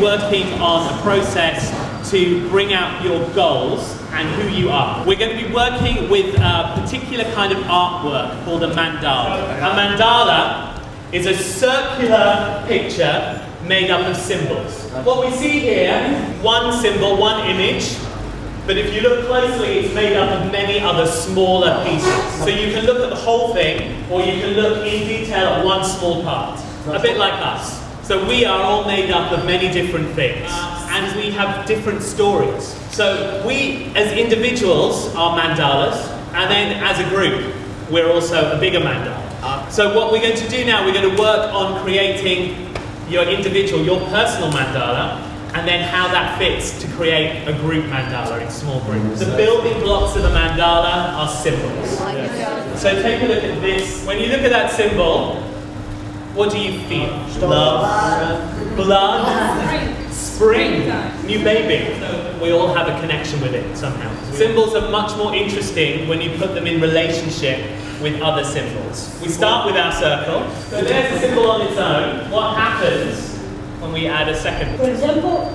working on a process to bring out your goals and who you are. We're going to be working with a particular kind of artwork called a mandala. A mandala is a circular picture made up of symbols. What we see here, one symbol, one image, but if you look closely, it's made up of many other smaller pieces. So you can look at the whole thing, or you can look in detail at one small part. A bit like us. So we are all made up of many different things, and we have different stories. So we, as individuals, are mandalas, and then as a group, we're also a bigger mandala. So what we're going to do now, we're going to work on creating your individual, your personal mandala, and then how that fits to create a group mandala in small groups. The building blocks of the mandala are symbols. So take a look at this. When you look at that symbol, what do you feel? Love, blood, spring, new baby. We all have a connection with it somehow. Symbols are much more interesting when you put them in relationship with other symbols. We start with our circle. So there's a symbol on its own. What happens when we add a second? For example,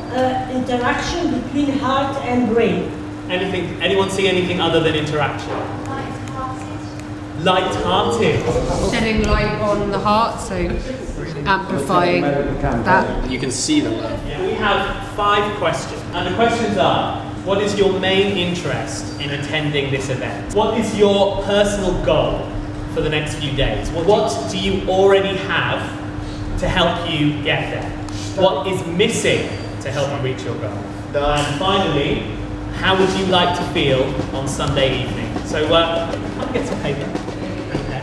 interaction between heart and brain. Anyone see anything other than interaction? Light-hearted. Shedding light on the heart, so amplifying that. You can see the love. We have 5 questions, and the questions are: what is your main interest in attending this event? What is your personal goal for the next few days? What do you already have to help you get there? What is missing to help you reach your goal? And finally, how would you like to feel on Sunday evening? So, I'll get some paper. Okay.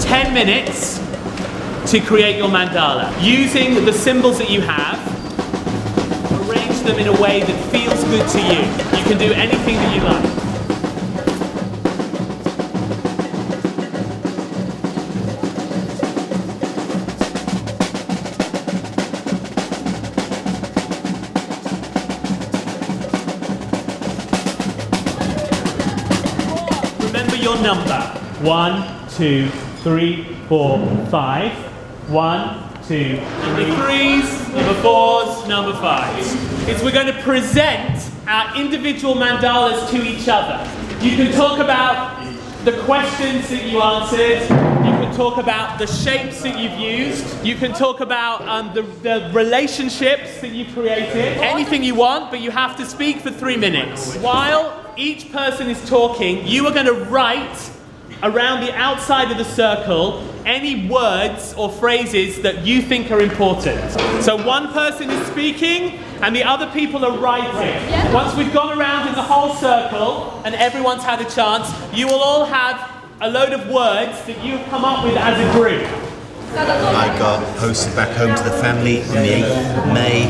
10 minutes to create your mandala. Using the symbols that you have, arrange them in a way that feels good to you. You can do anything that you like. Remember your number. 1, 2, 3, 4, 5. 1, 2, number 3s, number 4s, number 5s. We're going to present our individual mandalas to each other. You can talk about the questions that you answered. You can talk about the shapes that you've used. You can talk about the relationships that you created. Anything you want, but you have to speak for 3 minutes. While each person is talking, you are going to write around the outside of the circle any words or phrases that you think are important. So one person is speaking and the other people are writing. Once we've gone around in the whole circle and everyone's had a chance, you will all have a load of words that you've come up with as a group. I got posted back home to the family on the 8th of May,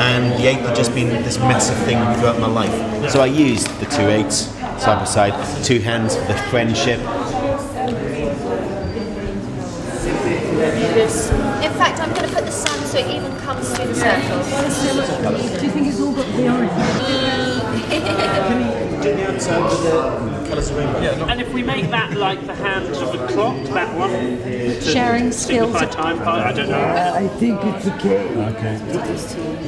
and the 8th had just been this massive thing throughout my life. So I used the 2 8s side by side, 2 hands for the friendship. In fact, I'm going to put the sun so it even comes through the circle. Do you think it's all got the orange? Can you do the outside with the colours of rainbow? Yeah, and if we make that like the hands of a clock, that one, sharing skills. Time, I don't know. I think it's okay. Okay.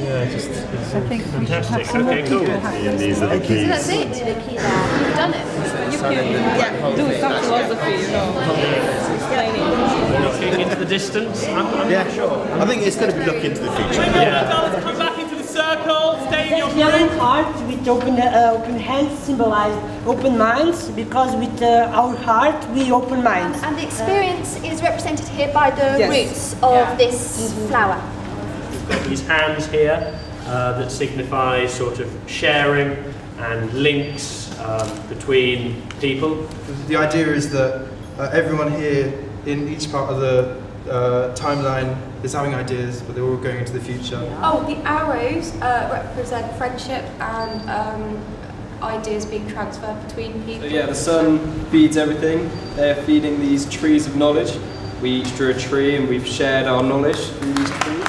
Yeah, just I think fantastic. Okay, cool. and these are the keys. So that's it. You've done it. Do some philosophy, you know. Looking into the distance. I'm not sure. I think it's going to be looking into the future. Mandalas, come back into the circle. Stay in your Yellow group. heart with open hands symbolize open minds, because with our heart we open minds. And the experience is represented here by the roots of this flower. We've got these hands here. that signifies sort of sharing and links between people. The idea is that everyone here in each part of the timeline is having ideas, but they're all going into the future. Oh, the arrows represent friendship and ideas being transferred between people. So yeah, the sun feeds everything. They're feeding these trees of knowledge. We each drew a tree and we've shared our knowledge through these trees.